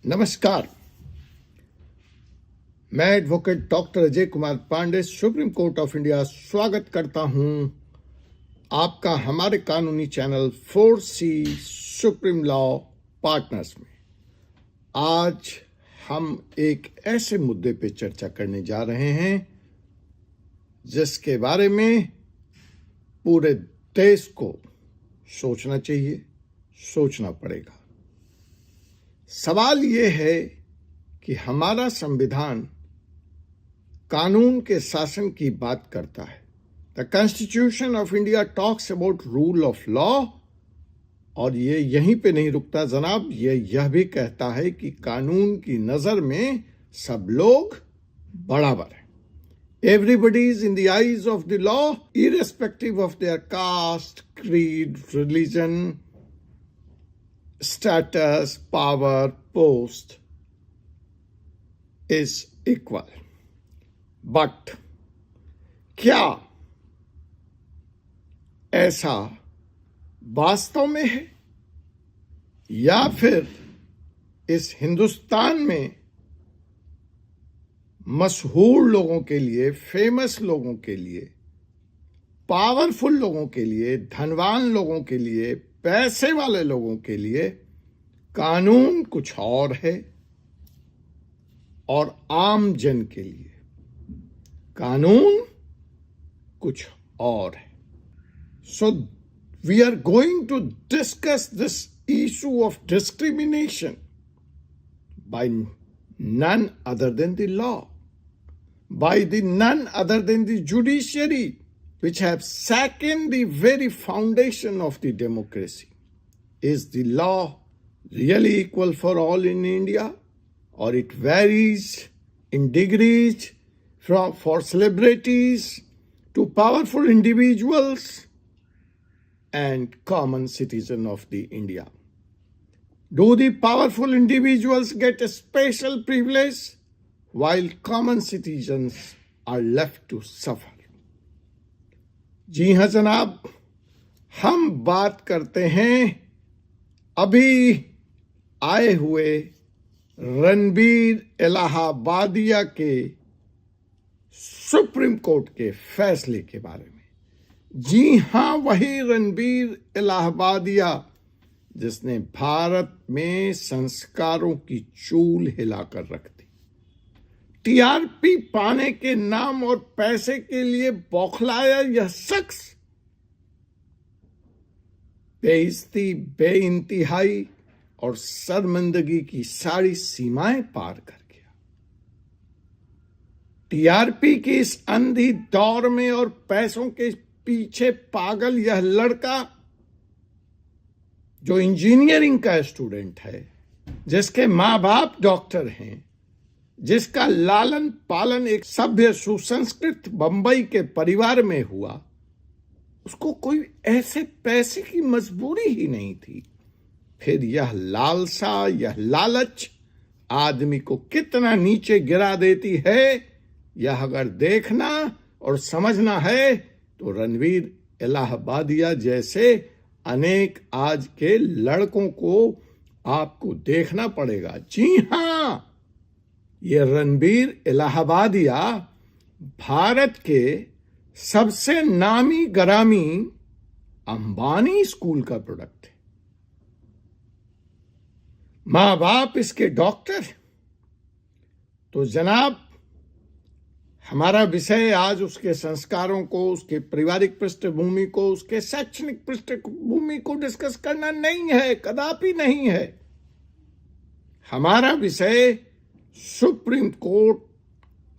नमस्कार। मैं advocate doctor Ajay Kumar Pandey Supreme Court of India स्वागत करता हूं आपका हमारे कानूनी channel 4C supreme law partners में। आज हम एक ऐसे मुद्दे पे चर्चा करने जा रहे हैं जिसके बारे में पूरे देश को सोचना चाहिए, सोचना पड़ेगा। सवाल ये है कि हमारा संविधान कानून के शासन की बात करता है। The constitution of India talks about rule of law, और ये यहीं पे नहीं रुकता जनाब, यह भी कहता है कि कानून की नजर में सब लोग बराबर हैं। Everybody is in the eyes of the law irrespective of their caste, creed, religion, status, power, post is equal. But क्या ऐसा वास्तव में है, या फिर इस हिंदुस्तान में मशहूर लोगों के लिए, फेमस लोगों के लिए, पावरफुल लोगों के लिए, धनवान लोगों के लिए, पैसे वाले लोगों के लिए कानून कुछ और है और आम जन के लिए कानून कुछ और है? So we are going to discuss this issue of discrimination by none other than the law, by the none other than the judiciary, which have shaken the very foundation of the democracy. Is the law really equal for all in India, or it varies in degrees for celebrities to powerful individuals and common citizen of the India? Do the powerful individuals get a special privilege while common citizens are left to suffer? जी हां जनाब, हम बात करते हैं अभी आए हुए रणबीर इलाहाबादिया के सुप्रीम कोर्ट के फैसले के बारे में। जी हां, वही रणबीर इलाहाबादिया जिसने भारत में संस्कारों की चूल हिलाकर रख दी। टीआरपी पाने के नाम और पैसे के लिए बौखलाया यह शख्स बेइज्जती, बेइंतिहाई और शर्मिंदगी की सारी सीमाएं पार कर गया। टीआरपी की इस अंधी दौर में और पैसों के पीछे पागल यह लड़का, जो इंजीनियरिंग का स्टूडेंट है, जिसके मां बाप डॉक्टर हैं, जिसका लालन पालन एक सभ्य सुसंस्कृत बंबई के परिवार में हुआ, उसको कोई ऐसे पैसे की मजबूरी ही नहीं थी। फिर यह लालसा, यह लालच आदमी को कितना नीचे गिरा देती है, यह अगर देखना और समझना है तो रणबीर इलाहाबादिया जैसे अनेक आज के लड़कों को आपको देखना पड़ेगा। जी हां, ये रणबीर इलाहाबादिया भारत के सबसे नामी गरामी अंबानी स्कूल का प्रोडक्ट है। मां बाप इसके डॉक्टर। तो जनाब, हमारा विषय आज उसके संस्कारों को, उसके पारिवारिक पृष्ठभूमि को, उसके शैक्षणिक पृष्ठभूमि को डिस्कस करना नहीं है, कदापि नहीं है। हमारा विषय सुप्रीम कोर्ट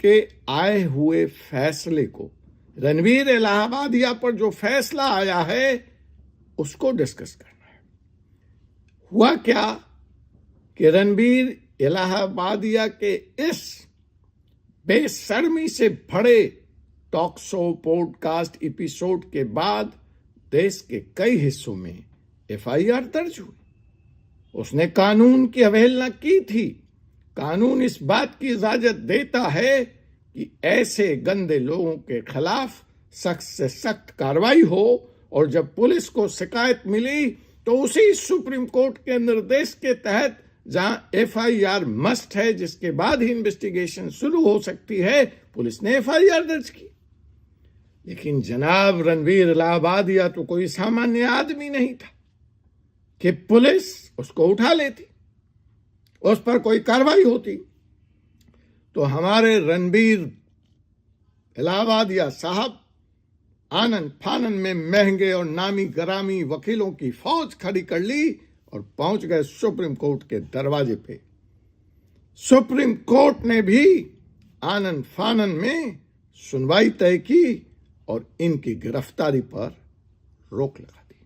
के आए हुए फैसले को, रणबीर इलाहाबादिया पर जो फैसला आया है उसको डिस्कस करना है। हुआ क्या कि रणबीर इलाहाबादिया के इस बेशर्मी से भरे टॉक शो, पॉडकास्ट एपिसोड के बाद देश के कई हिस्सों में एफआईआर दर्ज हुई। उसने कानून की अवहेलना की थी। कानून इस बात की इजाजत देता है कि ऐसे गंदे लोगों के खिलाफ सख्त से सख्त कार्रवाई हो, और जब पुलिस को शिकायत मिली तो उसी सुप्रीम कोर्ट के निर्देश के तहत जहां एफआईआर मस्ट है, जिसके बाद ही इन्वेस्टिगेशन शुरू हो सकती है, पुलिस ने एफआईआर दर्ज की। लेकिन जनाब रणवीर इलाहाबादिया तो कोई सामान्य आदमी नहीं था कि पुलिस उसको उठा लेती, उस पर कोई कार्रवाई होती। तो हमारे रणवीर इलाहाबादिया साहब आनन फानन में महंगे और नामी गरामी वकीलों की फौज खड़ी कर ली और पहुंच गए सुप्रीम कोर्ट के दरवाजे पे। सुप्रीम कोर्ट ने भी आनन फानन में सुनवाई तय की और इनकी गिरफ्तारी पर रोक लगा दी।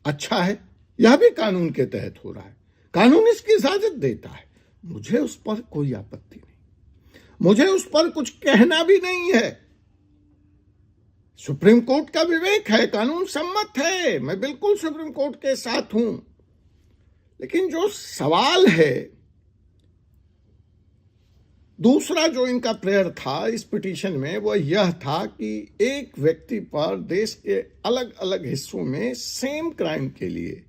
अच्छा है, यह भी कानून के तहत हो रहा है, कानून इसकी इजाजत देता है, मुझे उस पर कोई आपत्ति नहीं, मुझे उस पर कुछ कहना भी नहीं है। सुप्रीम कोर्ट का विवेक है, कानून सम्मत है, मैं बिल्कुल सुप्रीम कोर्ट के साथ हूं। लेकिन जो सवाल है, दूसरा जो इनका प्रेयर था इस पिटीशन में, वह यह था कि एक व्यक्ति पर देश के अलग अलग हिस्सों में सेम क्राइम के लिए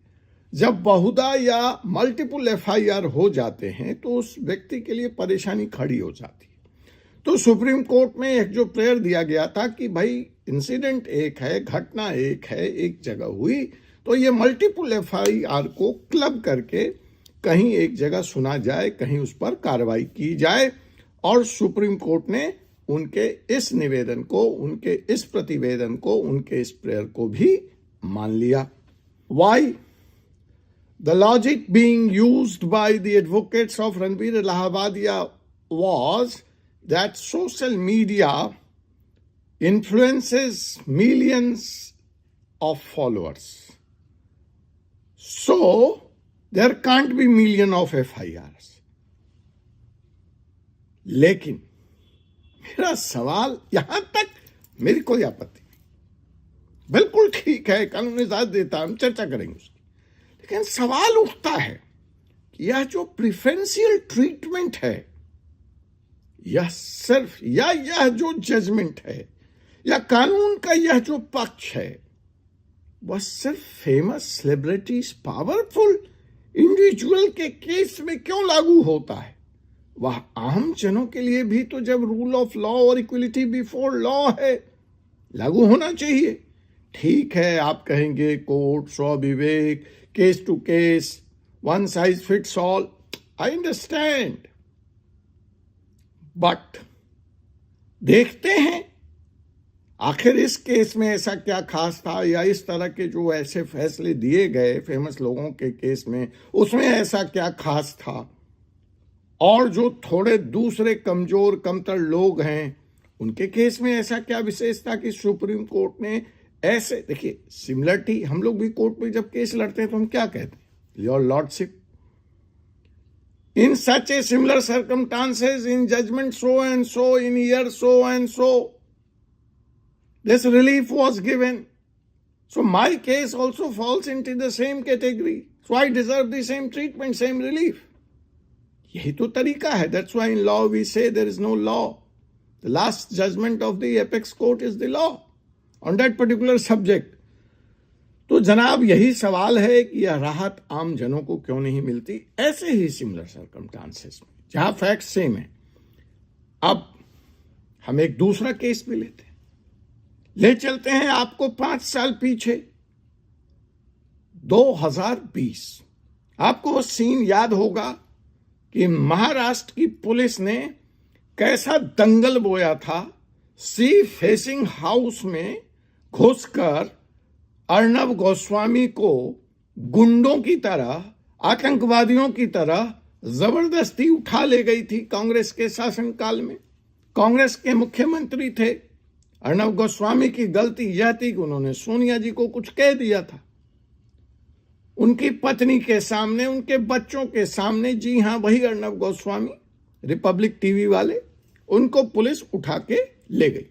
जब बहुधा या मल्टीपल एफआईआर हो जाते हैं तो उस व्यक्ति के लिए परेशानी खड़ी हो जाती है। तो सुप्रीम कोर्ट में एक जो प्रेयर दिया गया था कि भाई इंसिडेंट एक है, घटना एक है, एक जगह हुई, तो ये मल्टीपल एफआईआर को क्लब करके कहीं एक जगह सुना जाए, कहीं उस पर कार्रवाई की जाए। और सुप्रीम कोर्ट ने उनके इस निवेदन को, उनके इस प्रतिवेदन को, उनके इस प्रेयर को भी मान लिया। Why? The logic being used by the advocates of Ranveer Allahbadia was that social media influences millions of followers. So, there can't be million of FIRs. लेकिन मेरा सवाल यहां तक, मेरी कोई आपत्ति नहीं, बिल्कुल ठीक है, कानून इजाजत देता, हम चर्चा करेंगे उसकी। लेकिन सवाल उठता है कि यह जो प्रिफरेंशियल ट्रीटमेंट है, यह सिर्फ यह जो जजमेंट है या कानून का यह जो पक्ष है, वह सिर्फ फेमस सेलिब्रिटीज, पावरफुल इंडिविजुअल के केस में क्यों लागू होता है? वह आम जनों के लिए भी तो जब रूल ऑफ लॉ और इक्वलिटी बिफोर लॉ है, लागू होना चाहिए। ठीक है, आप कहेंगे कोर्ट सौ विवेक, case to case, one size fits all, I understand, but देखते हैं आखिर इस केस में ऐसा क्या खास था, या इस तरह के जो ऐसे फैसले दिए गए फेमस लोगों के केस में, उसमें ऐसा क्या खास था। और जो थोड़े दूसरे कमजोर कमतर लोग हैं, उनके केस में ऐसा क्या विशेष था कि सुप्रीम कोर्ट ने ऐसे, देखिए सिमिलरिटी, हम लोग भी कोर्ट में जब केस लड़ते हैं तो हम क्या कहते हैं, your lordship, in such a similar circumstances in judgement so and so in year so and so this relief was given. So my case also falls into the same category. So I deserve the same treatment, same relief. यही तो तरीका है. That's why in law we say there is no law. The last judgment of the apex court is the law on that particular subject. तो जनाब यही सवाल है कि यह राहत आम जनों को क्यों नहीं मिलती ऐसे ही सिमिलर सर्कमस्टांसेस में जहां फैक्ट सेम है। अब हम एक दूसरा केस भी लेते हैं, ले चलते हैं आपको 5 साल पीछे, 2020। आपको वो सीन याद होगा कि महाराष्ट्र की पुलिस ने कैसा दंगल बोया था। सी फेसिंग हाउस में घुसकर अर्णब गोस्वामी को गुंडों की तरह, आतंकवादियों की तरह जबरदस्ती उठा ले गई थी कांग्रेस के शासनकाल में। कांग्रेस के मुख्यमंत्री थे। अर्णब गोस्वामी की गलती यह थी कि उन्होंने सोनिया जी को कुछ कह दिया था, उनकी पत्नी के सामने, उनके बच्चों के सामने। जी हां, वही अर्णब गोस्वामी, रिपब्लिक टीवी वाले, उनको पुलिस उठा के ले गई।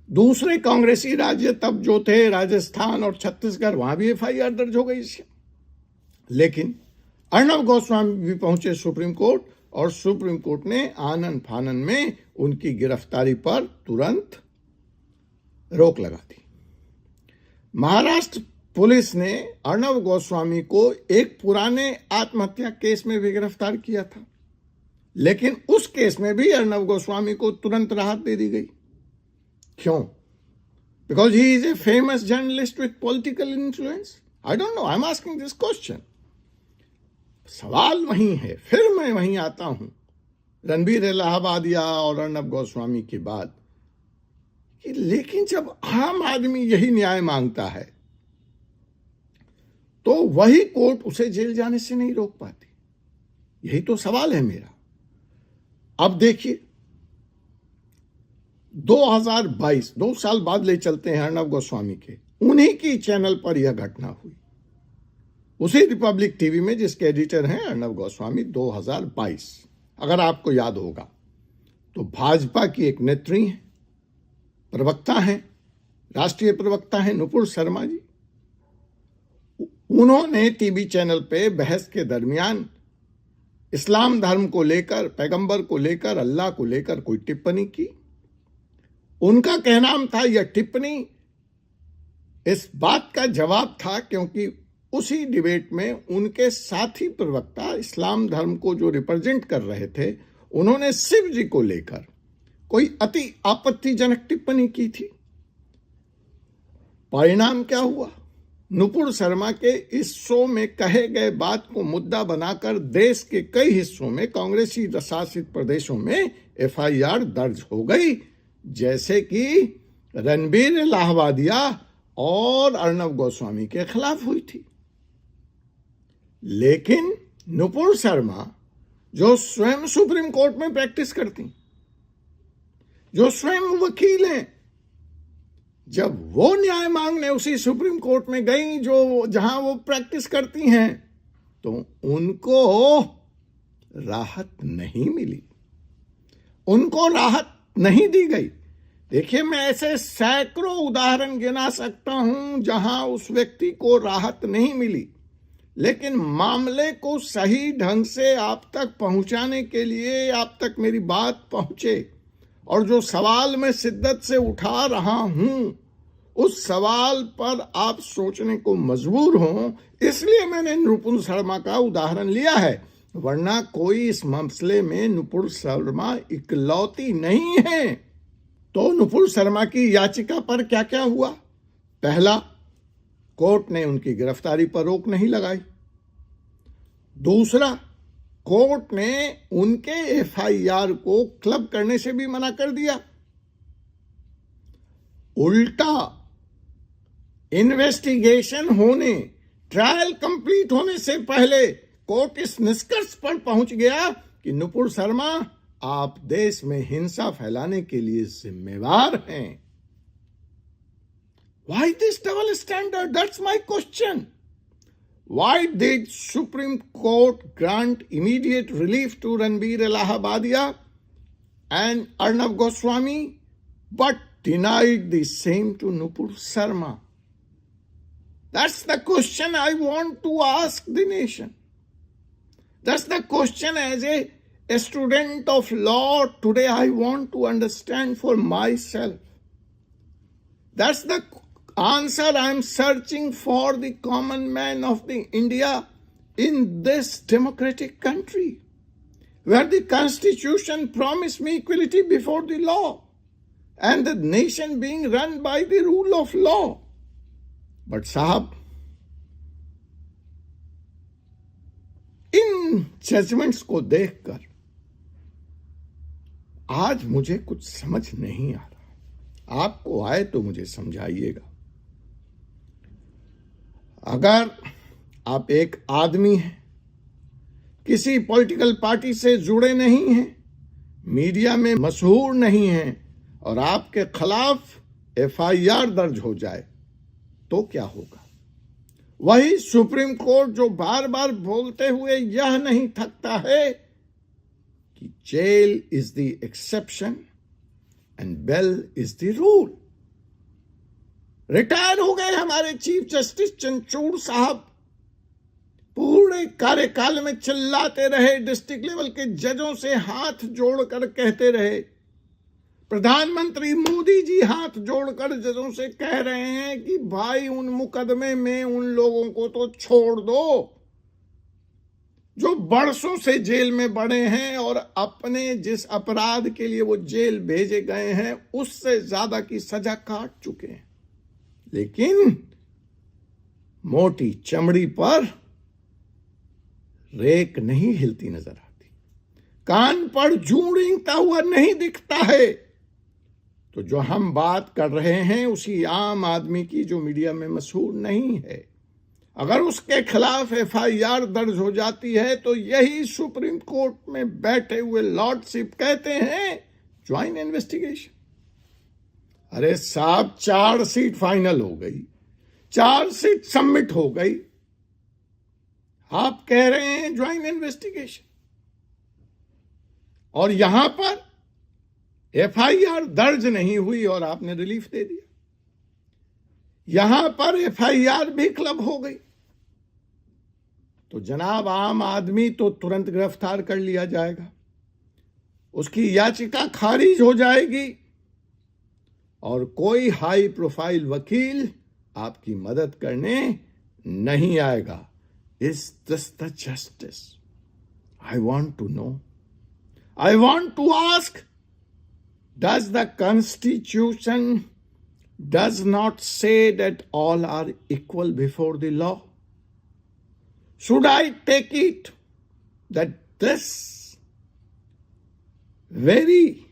दूसरे कांग्रेसी राज्य तब जो थे, राजस्थान और छत्तीसगढ़, वहां भी एफआईआर दर्ज हो गई इससे। लेकिन अर्णब गोस्वामी भी पहुंचे सुप्रीम कोर्ट और सुप्रीम कोर्ट ने आनन फानन में उनकी गिरफ्तारी पर तुरंत रोक लगा दी। महाराष्ट्र पुलिस ने अर्णव गोस्वामी को एक पुराने आत्महत्या केस में भी गिरफ्तार किया था, लेकिन उस केस में भी अर्णव गोस्वामी को तुरंत राहत दे दी गई। क्यों? Because he is a famous journalist with political influence. I don't know, I am asking this question. सवाल वही है, फिर मैं वहीं आता हूं रणबीर इलाहाबादिया और अर्णव गोस्वामी के बाद, कि लेकिन जब आम आदमी यही न्याय मांगता है तो वही कोर्ट उसे जेल जाने से नहीं रोक पाती। यही तो सवाल है मेरा। अब देखिए 2022, 2 साल बाद ले चलते हैं अर्णव गोस्वामी के, उन्हीं की चैनल पर यह घटना हुई, उसी रिपब्लिक टीवी में जिसके एडिटर हैं अर्णव गोस्वामी। 2022, अगर आपको याद होगा तो भाजपा की एक नेत्री है, प्रवक्ता हैं, राष्ट्रीय प्रवक्ता हैं नुपुर शर्मा जी। उन्होंने टीवी चैनल पे बहस के दरमियान इस्लाम धर्म को लेकर, पैगंबर को लेकर, अल्लाह को लेकर कोई टिप्पणी की। उनका कहना था यह टिप्पणी इस बात का जवाब था क्योंकि उसी डिबेट में उनके साथी प्रवक्ता इस्लाम धर्म को जो रिप्रेजेंट कर रहे थे, उन्होंने शिव जी को लेकर कोई अति आपत्तिजनक टिप्पणी की थी। परिणाम क्या हुआ? नुपुर शर्मा के इस शो में कहे गए बात को मुद्दा बनाकर देश के कई हिस्सों में, कांग्रेसी शासित प्रदेशों में एफआईआर दर्ज हो गई, जैसे कि रणबीर इलाहाबादिया और अर्णव गोस्वामी के खिलाफ हुई थी। लेकिन नुपुर शर्मा, जो स्वयं सुप्रीम कोर्ट में प्रैक्टिस करती, जो स्वयं वकील हैं, जब वो न्याय मांगने उसी सुप्रीम कोर्ट में गई जो जहां वो प्रैक्टिस करती हैं, तो उनको राहत नहीं मिली, उनको राहत नहीं दी गई। देखिए, मैं ऐसे सैकड़ों उदाहरण गिना सकता हूं जहां उस व्यक्ति को राहत नहीं मिली, लेकिन मामले को सही ढंग से आप तक पहुंचाने के लिए, आप तक मेरी बात पहुंचे और जो सवाल मैं शिद्दत से उठा रहा हूं उस सवाल पर आप सोचने को मजबूर हों, इसलिए मैंने नुपुर शर्मा का उदाहरण लिया है। वरना कोई इस मसले में नुपुर शर्मा इकलौती नहीं है। तो नुपुर शर्मा की याचिका पर क्या क्या हुआ? पहला, कोर्ट ने उनकी गिरफ्तारी पर रोक नहीं लगाई। दूसरा, कोर्ट ने उनके एफआईआर को क्लब करने से भी मना कर दिया। उल्टा इन्वेस्टिगेशन होने, ट्रायल कंप्लीट होने से पहले कोर्ट इस निष्कर्ष पर पहुंच गया कि नुपुर शर्मा, आप देश में हिंसा फैलाने के लिए जिम्मेवार हैं। Why this double standard? That's my question. Why did Supreme Court grant immediate relief to Ranbir Illahabadia and Arnab Goswami, but denied the same to Nupur Sharma? That's the question I want to ask the nation. That's the question as a student of law today I want to understand for myself. That's the answer I am searching for the common man of the India in this democratic country, where the Constitution promised me equality before the law and the nation being run by the rule of law. But साहब, इन judgements को देखकर आज मुझे कुछ समझ नहीं आ रहा। आपको आए तो मुझे समझाइएगा। अगर आप एक आदमी हैं, किसी पॉलिटिकल पार्टी से जुड़े नहीं हैं, मीडिया में मशहूर नहीं हैं और आपके खिलाफ एफआईआर दर्ज हो जाए तो क्या होगा? वही सुप्रीम कोर्ट जो बार बार बोलते हुए यह नहीं थकता है कि jail is the exception and bail is the rule. Retire हो गए हमारे चीफ जस्टिस चंद्रचूड़ साहब, पूरे कार्यकाल में चिल्लाते रहे, डिस्ट्रिक्ट लेवल के जजों से हाथ जोड़कर कहते रहे, प्रधानमंत्री मोदी जी हाथ जोड़कर जजों से कह रहे हैं कि भाई उन मुकदमे में उन लोगों को तो छोड़ दो जो बरसों से जेल में बड़े हैं और अपने जिस अपराध के लिए वो जेल भेजे गए हैं उससे ज्यादा की सजा काट चुके हैं, लेकिन मोटी चमड़ी पर रेक नहीं हिलती नजर आती, कान पर जूं रेंगता हुआ नहीं दिखता है। तो जो हम बात कर रहे हैं उसी आम आदमी की जो मीडिया में मशहूर नहीं है, अगर उसके खिलाफ एफआईआर दर्ज हो जाती है तो यही सुप्रीम कोर्ट में बैठे हुए लॉर्डशिप कहते हैं ज्वाइन इन्वेस्टिगेशन। अरे साहब, 4 सीट फाइनल हो गई, 4 सीट सबमिट हो गई, आप कह रहे हैं ज्वाइन इन्वेस्टिगेशन, और यहां पर एफआईआर दर्ज नहीं हुई और आपने रिलीफ दे दिया। यहां पर एफआईआर भी क्लब हो गई तो जनाब आम आदमी तो तुरंत गिरफ्तार कर लिया जाएगा, उसकी याचिका खारिज हो जाएगी और कोई हाई प्रोफाइल वकील आपकी मदद करने नहीं आएगा। Is this the justice? I want to know. I want to ask, does the Constitution does not say that all are equal before the law? Should I take it that this very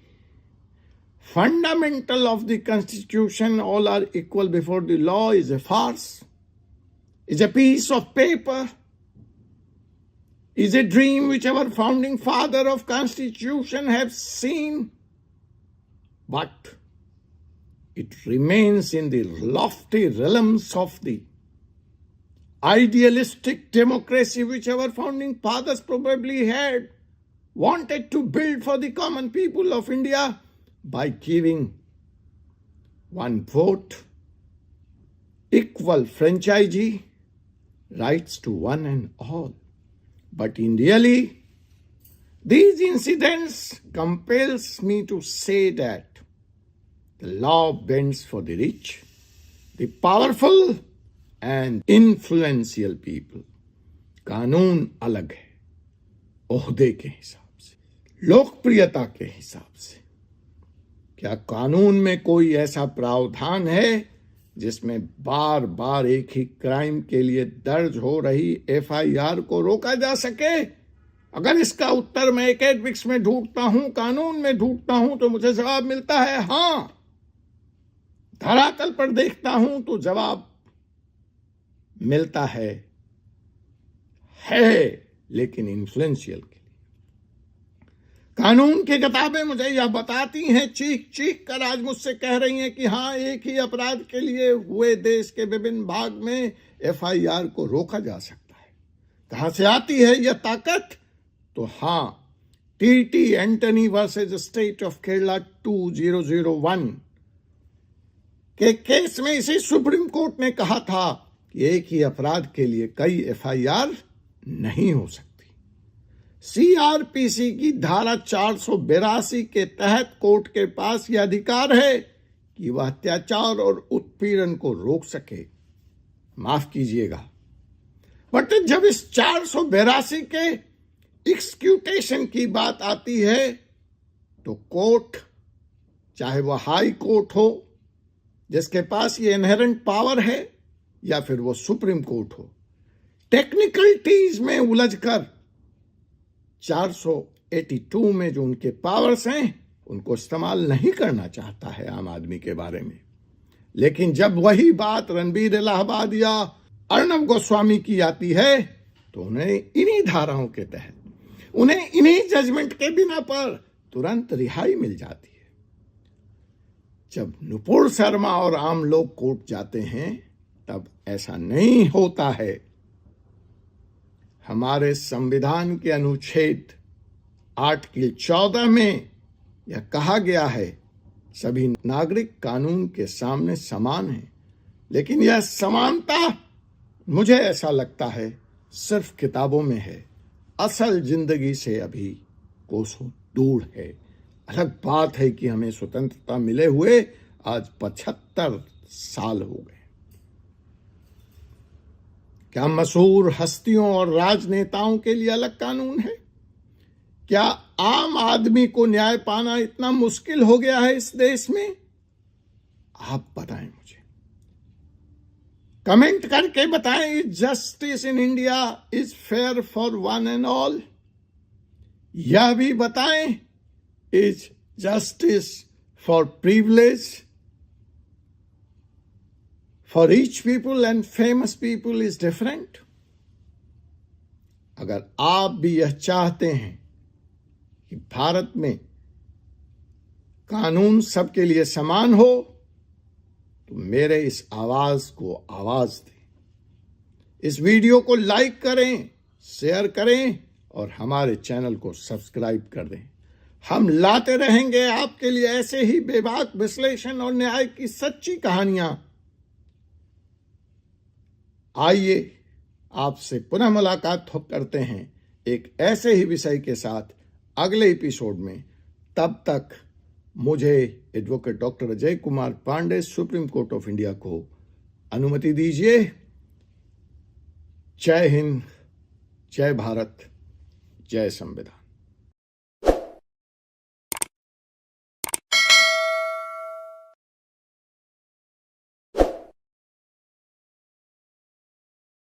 fundamental of the Constitution, all are equal before the law, is a farce, is a piece of paper, is a dream which our founding father of Constitution have seen, but it remains in the lofty realms of the idealistic democracy which our founding fathers probably had wanted to build for the common people of India by giving one vote, equal franchisee rights to one and all. But in really, these incidents compels me to say that the law bends for the rich, the powerful and influential people. कानून अलग है, ओहदे के हिसाब से, लोकप्रियता के हिसाब से। क्या कानून में कोई ऐसा प्रावधान है जिसमें बार बार एक ही क्राइम के लिए दर्ज हो रही एफआईआर को रोका जा सके? अगर इसका उत्तर मैं एकेडमिक्स में ढूंढता हूं, कानून में ढूंढता हूं, तो मुझे जवाब मिलता है हां। धरातल पर देखता हूं तो जवाब मिलता है लेकिन इन्फ्लुएंशियल के लिए। कानून की किताबें मुझे यह बताती हैं, चीख चीख कर आज मुझसे कह रही हैं कि हाँ, एक ही अपराध के लिए हुए देश के विभिन्न भाग में एफआईआर को रोका जा सकता है। कहां से आती है यह ताकत? तो हाँ, TT Antony versus state of Kerala 2001 के केस में इसी सुप्रीम कोर्ट ने कहा था कि एक ही अपराध के लिए कई एफआईआर नहीं हो सकती। सीआरपीसी की धारा 482 के तहत कोर्ट के पास यह अधिकार है कि वह अत्याचार और उत्पीड़न को रोक सके। माफ कीजिएगा, बट जब इस 482 के एक्सक्यूटेशन की बात आती है तो कोर्ट, चाहे वह हाई कोर्ट हो जिसके पास ये इनहेरेंट पावर है, या फिर वो सुप्रीम कोर्ट हो, टेक्निकलिटीज में उलझकर 482 में जो उनके पावर्स हैं उनको इस्तेमाल नहीं करना चाहता है आम आदमी के बारे में। लेकिन जब वही बात रणबीर इलाहाबाद या अर्णब गोस्वामी की आती है तो उन्हें इन्हीं धाराओं के तहत, उन्हें इन्हीं जजमेंट के बिना पर तुरंत रिहाई मिल जाती है। जब नुपुर शर्मा और आम लोग कोर्ट जाते हैं तब ऐसा नहीं होता है। हमारे संविधान के अनुच्छेद आर्टिकल 14 में यह कहा गया है, सभी नागरिक कानून के सामने समान हैं। लेकिन यह समानता, मुझे ऐसा लगता है, सिर्फ किताबों में है, असल जिंदगी से अभी कोसों दूर है। अलग बात है कि हमें स्वतंत्रता मिले हुए आज 75 साल हो गए। क्या मशहूर हस्तियों और राजनेताओं के लिए अलग कानून है? क्या आम आदमी को न्याय पाना इतना मुश्किल हो गया है इस देश में? आप बताएं मुझे, कमेंट करके बताएं, is justice in India is fair for one and all? यह भी बताएं, is justice for privilege for rich people and famous people is different? अगर आप भी यह चाहते हैं कि भारत में कानून सबके लिए समान हो, तो मेरे इस आवाज को आवाज दें। इस वीडियो को लाइक करें, शेयर करें और हमारे चैनल को सब्सक्राइब कर दें। हम लाते रहेंगे आपके लिए ऐसे ही बेबाक विश्लेषण और न्याय की सच्ची कहानियां। आइए आपसे पुनः मुलाकात करते हैं एक ऐसे ही विषय के साथ अगले एपिसोड में। तब तक मुझे advocate doctor Ajay Kumar Pandey, Supreme Court of India को अनुमति दीजिए। जय हिंद, जय भारत, जय संविधान।